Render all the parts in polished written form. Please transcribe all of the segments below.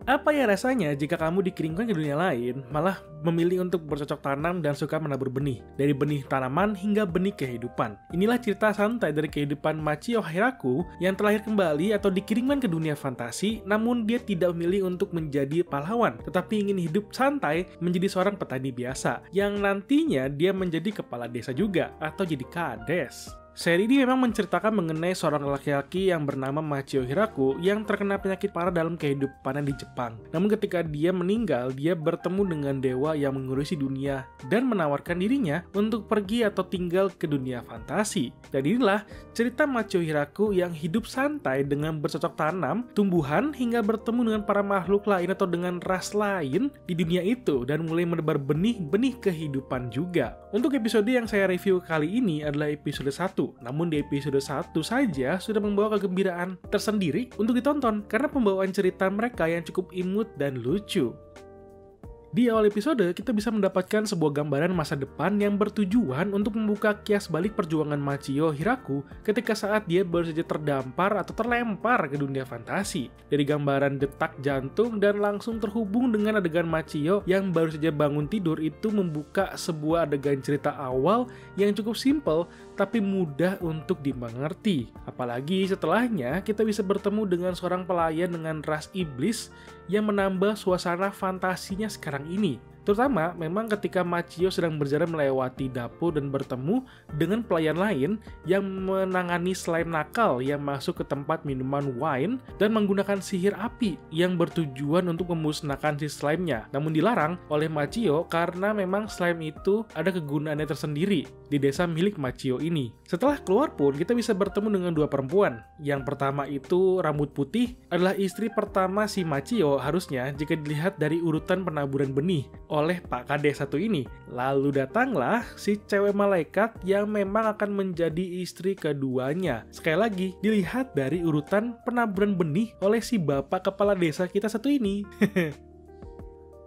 Apa ya rasanya jika kamu dikirimkan ke dunia lain, malah memilih untuk bercocok tanam dan suka menabur benih, dari benih tanaman hingga benih kehidupan. Inilah cerita santai dari kehidupan Machio Hiraku yang terlahir kembali atau dikirimkan ke dunia fantasi, namun dia tidak memilih untuk menjadi pahlawan, tetapi ingin hidup santai menjadi seorang petani biasa, yang nantinya dia menjadi kepala desa juga, atau jadi kades. Seri ini memang menceritakan mengenai seorang laki-laki yang bernama Machio Hiraku yang terkena penyakit parah dalam kehidupannya di Jepang. Namun ketika dia meninggal, dia bertemu dengan dewa yang mengurusi dunia dan menawarkan dirinya untuk pergi atau tinggal ke dunia fantasi. Dan inilah cerita Machio Hiraku yang hidup santai dengan bercocok tanam, tumbuhan, hingga bertemu dengan para makhluk lain atau dengan ras lain di dunia itu dan mulai menebar benih-benih kehidupan juga. Untuk episode yang saya review kali ini adalah episode 1. Namun di episode 1 saja sudah membawa kegembiraan tersendiri untuk ditonton karena pembawaan cerita mereka yang cukup imut dan lucu. Di awal episode, kita bisa mendapatkan sebuah gambaran masa depan yang bertujuan untuk membuka kias balik perjuangan Machio Hiraku ketika saat dia baru saja terdampar atau terlempar ke dunia fantasi. Dari gambaran detak jantung dan langsung terhubung dengan adegan Machio yang baru saja bangun tidur itu membuka sebuah adegan cerita awal yang cukup simpel tapi mudah untuk dimengerti. Apalagi setelahnya kita bisa bertemu dengan seorang pelayan dengan ras iblis yang menambah suasana fantasinya sekarang ini. Terutama memang ketika Machio sedang berjalan melewati dapur dan bertemu dengan pelayan lain yang menangani slime nakal yang masuk ke tempat minuman wine dan menggunakan sihir api yang bertujuan untuk memusnahkan si slime-nya. Namun dilarang oleh Machio karena memang slime itu ada kegunaannya tersendiri di desa milik Machio ini. Setelah keluar pun kita bisa bertemu dengan dua perempuan. Yang pertama itu rambut putih adalah istri pertama si Machio harusnya jika dilihat dari urutan penaburan benih oleh Pak Kades satu ini. Lalu datanglah si cewek malaikat yang memang akan menjadi istri keduanya. Sekali lagi, dilihat dari urutan penaburan benih oleh si bapak kepala desa kita satu ini.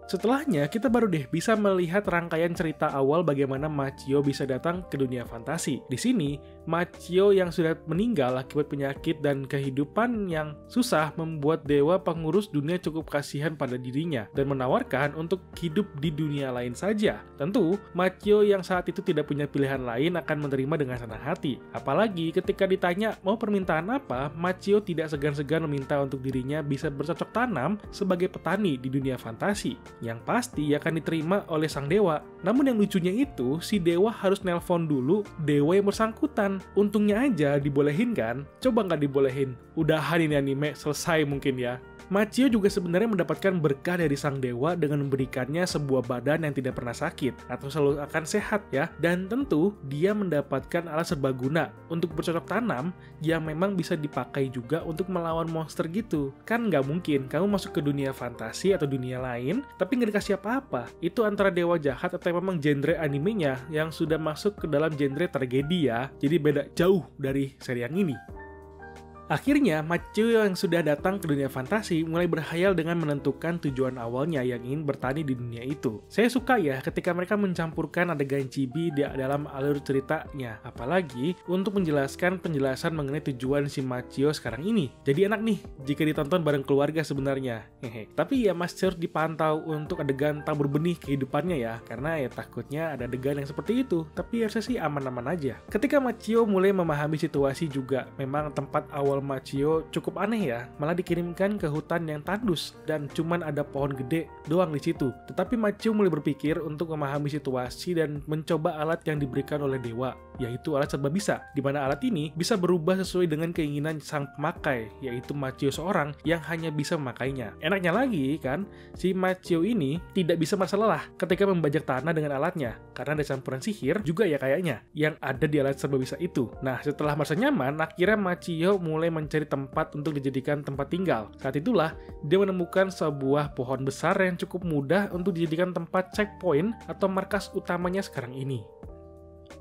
Setelahnya, kita baru deh bisa melihat rangkaian cerita awal bagaimana Machio bisa datang ke dunia fantasi. Di sini, Machio yang sudah meninggal akibat penyakit dan kehidupan yang susah membuat dewa pengurus dunia cukup kasihan pada dirinya dan menawarkan untuk hidup di dunia lain saja. Tentu, Machio yang saat itu tidak punya pilihan lain akan menerima dengan senang hati. Apalagi ketika ditanya mau permintaan apa, Machio tidak segan-segan meminta untuk dirinya bisa bercocok tanam sebagai petani di dunia fantasi. Yang pasti akan diterima oleh sang dewa. Namun yang lucunya itu, si dewa harus nelpon dulu dewa yang bersangkutan. Untungnya aja dibolehin kan? Coba nggak dibolehin, udahan ini anime, selesai mungkin ya. Machio juga sebenarnya mendapatkan berkah dari sang dewa dengan memberikannya sebuah badan yang tidak pernah sakit atau selalu akan sehat ya. Dan tentu dia mendapatkan alat serbaguna untuk bercocok tanam yang memang bisa dipakai juga untuk melawan monster gitu. Kan nggak mungkin kamu masuk ke dunia fantasi atau dunia lain tapi nggak dikasih apa-apa. Itu antara dewa jahat atau memang genre animenya yang sudah masuk ke dalam genre tragedi ya. Jadi beda jauh dari seri yang ini. Akhirnya, Machio yang sudah datang ke dunia fantasi mulai berkhayal dengan menentukan tujuan awalnya yang ingin bertani di dunia itu. Saya suka ya ketika mereka mencampurkan adegan chibi di dalam alur ceritanya, apalagi untuk menjelaskan penjelasan mengenai tujuan si Machio sekarang ini. Jadi enak nih jika ditonton bareng keluarga sebenarnya. Tapi ya masih harus dipantau untuk adegan tabur benih kehidupannya ya, karena ya takutnya ada adegan yang seperti itu, tapi harusnya sih aman-aman aja. Ketika Machio mulai memahami situasi juga, memang tempat awal Machio cukup aneh ya, malah dikirimkan ke hutan yang tandus dan cuman ada pohon gede doang di situ. Tetapi Machio mulai berpikir untuk memahami situasi dan mencoba alat yang diberikan oleh dewa, yaitu alat serba bisa, di mana alat ini bisa berubah sesuai dengan keinginan sang pemakai, yaitu Machio seorang yang hanya bisa memakainya. Enaknya lagi kan, si Machio ini tidak bisa merasa lelah ketika membajak tanah dengan alatnya, karena ada campuran sihir juga ya kayaknya yang ada di alat serba bisa itu. Nah, setelah merasa nyaman, akhirnya Machio mulai mencari tempat untuk dijadikan tempat tinggal. Saat itulah, dia menemukan sebuah pohon besar yang cukup mudah untuk dijadikan tempat checkpoint atau markas utamanya sekarang ini.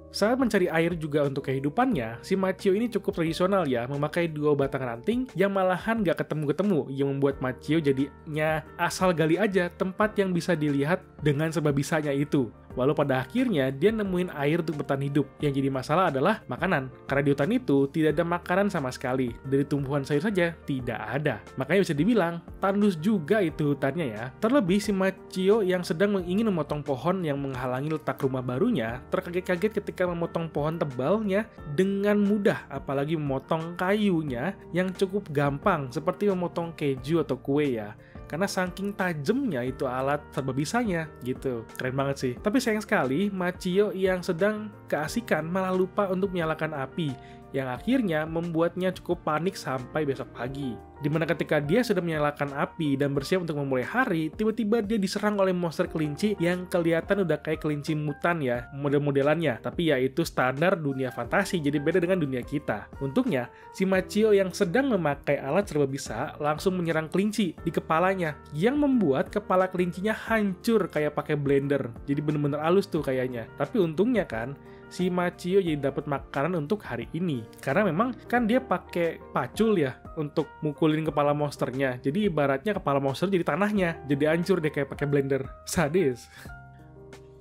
Saat mencari air juga untuk kehidupannya, si Machio ini cukup tradisional ya, memakai 2 batang ranting yang malahan gak ketemu-ketemu, yang membuat Machio jadinya asal gali aja tempat yang bisa dilihat dengan serba bisanya itu. Walau pada akhirnya dia nemuin air untuk bertahan hidup. Yang jadi masalah adalah makanan. Karena di hutan itu tidak ada makanan sama sekali. Dari tumbuhan sayur saja tidak ada. Makanya bisa dibilang tandus juga itu hutannya ya. Terlebih si Machio yang sedang ingin memotong pohon yang menghalangi letak rumah barunya terkaget-kaget ketika memotong pohon tebalnya dengan mudah, apalagi memotong kayunya yang cukup gampang seperti memotong keju atau kue ya. Karena saking tajamnya itu alat serba bisanya gitu. Keren banget sih. Tapi sayang sekali Machio yang sedang keasikan malah lupa untuk menyalakan api, yang akhirnya membuatnya cukup panik sampai besok pagi. Dimana ketika dia sudah menyalakan api dan bersiap untuk memulai hari, tiba-tiba dia diserang oleh monster kelinci yang kelihatan udah kayak kelinci mutan ya, model-modelannya. Tapi ya itu standar dunia fantasi, jadi beda dengan dunia kita. Untungnya, si Machio yang sedang memakai alat serba bisa langsung menyerang kelinci di kepalanya, yang membuat kepala kelincinya hancur kayak pakai blender. Jadi bener-bener halus tuh kayaknya. Tapi untungnya kan, si Machio jadi dapat makanan untuk hari ini. Karena memang kan dia pakai pacul ya untuk mukulin kepala monsternya. Jadi ibaratnya kepala monster jadi tanahnya. Jadi hancur deh kayak pakai blender. Sadis.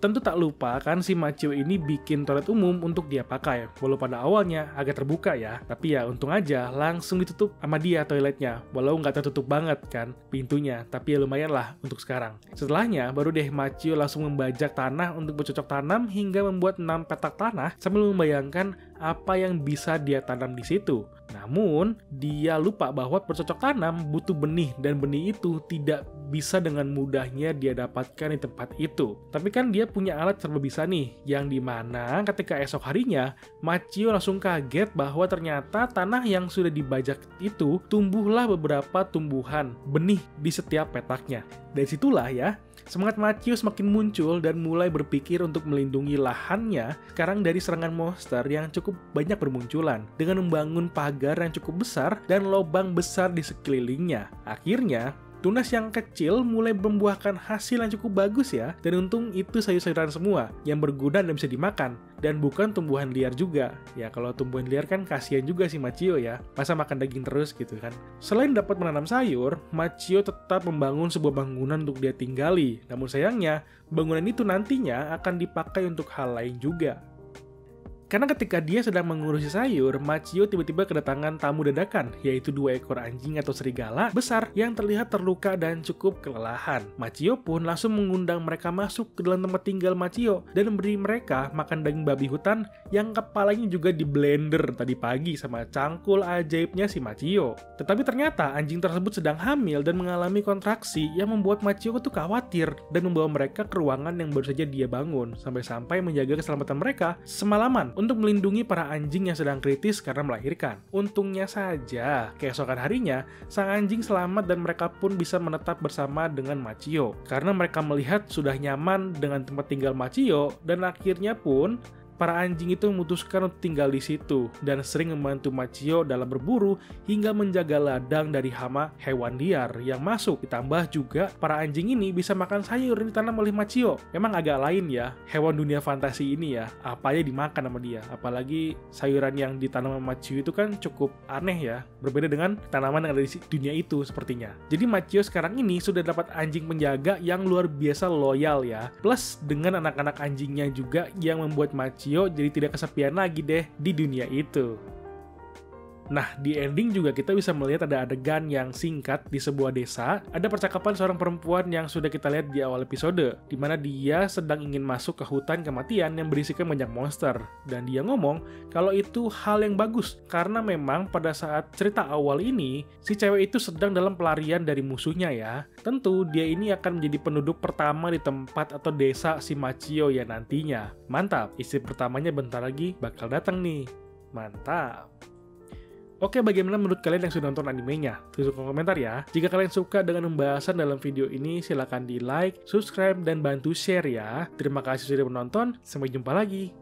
Tentu tak lupa kan si Machio ini bikin toilet umum untuk dia pakai. Walau pada awalnya agak terbuka ya, tapi ya untung aja langsung ditutup sama dia toiletnya. Walau nggak tertutup banget kan pintunya, tapi ya lumayan lah untuk sekarang. Setelahnya baru deh Machio langsung membajak tanah untuk bercocok tanam hingga membuat 6 petak tanah sambil membayangkan apa yang bisa dia tanam di situ. Namun, dia lupa bahwa bercocok tanam butuh benih dan benih itu tidak bisa dengan mudahnya dia dapatkan di tempat itu. Tapi kan dia punya alat serba bisa nih, yang dimana ketika esok harinya, Machio langsung kaget bahwa ternyata tanah yang sudah dibajak itu tumbuhlah beberapa tumbuhan benih di setiap petaknya. Dari situlah ya, semangat Machio semakin muncul dan mulai berpikir untuk melindungi lahannya sekarang dari serangan monster yang cukup banyak bermunculan dengan membangun pagar yang cukup besar dan lubang besar di sekelilingnya. Akhirnya, tunas yang kecil mulai membuahkan hasil yang cukup bagus ya, dan untung itu sayur-sayuran semua yang berguna dan bisa dimakan, dan bukan tumbuhan liar juga. Ya kalau tumbuhan liar kan kasihan juga si Machio ya, masa makan daging terus gitu kan. Selain dapat menanam sayur, Machio tetap membangun sebuah bangunan untuk dia tinggali. Namun sayangnya, bangunan itu nantinya akan dipakai untuk hal lain juga. Karena ketika dia sedang mengurusi sayur, Machio tiba-tiba kedatangan tamu dadakan, yaitu 2 ekor anjing atau serigala besar yang terlihat terluka dan cukup kelelahan. Machio pun langsung mengundang mereka masuk ke dalam tempat tinggal Machio dan memberi mereka makan daging babi hutan yang kepalanya juga di blender tadi pagi sama cangkul ajaibnya si Machio. Tetapi ternyata anjing tersebut sedang hamil dan mengalami kontraksi yang membuat Machio tuh khawatir dan membawa mereka ke ruangan yang baru saja dia bangun, sampai-sampai menjaga keselamatan mereka semalaman untuk melindungi para anjing yang sedang kritis karena melahirkan. Untungnya saja, keesokan harinya, sang anjing selamat dan mereka pun bisa menetap bersama dengan Machio. Karena mereka melihat sudah nyaman dengan tempat tinggal Machio, dan akhirnya pun para anjing itu memutuskan untuk tinggal di situ dan sering membantu Machio dalam berburu hingga menjaga ladang dari hama hewan liar yang masuk. Ditambah juga para anjing ini bisa makan sayur yang ditanam oleh Machio. Memang agak lain ya hewan dunia fantasi ini ya, apa aja dimakan sama dia. Apalagi sayuran yang ditanam sama Machio itu kan cukup aneh ya, berbeda dengan tanaman yang ada di dunia itu sepertinya. Jadi Machio sekarang ini sudah dapat anjing penjaga yang luar biasa loyal ya, plus dengan anak-anak anjingnya juga yang membuat Machio jadi tidak kesepian lagi deh di dunia itu. Nah, di ending juga kita bisa melihat ada adegan yang singkat di sebuah desa. Ada percakapan seorang perempuan yang sudah kita lihat di awal episode, di mana dia sedang ingin masuk ke hutan kematian yang berisikan banyak monster. Dan dia ngomong kalau itu hal yang bagus, karena memang pada saat cerita awal ini, si cewek itu sedang dalam pelarian dari musuhnya ya. Tentu dia ini akan menjadi penduduk pertama di tempat atau desa si Machio ya nantinya. Mantap, istri pertamanya bentar lagi bakal datang nih. Mantap. Oke, bagaimana menurut kalian yang sudah nonton animenya? Tulis di komentar ya. Jika kalian suka dengan pembahasan dalam video ini, silahkan di like, subscribe, dan bantu share ya. Terima kasih sudah menonton, sampai jumpa lagi.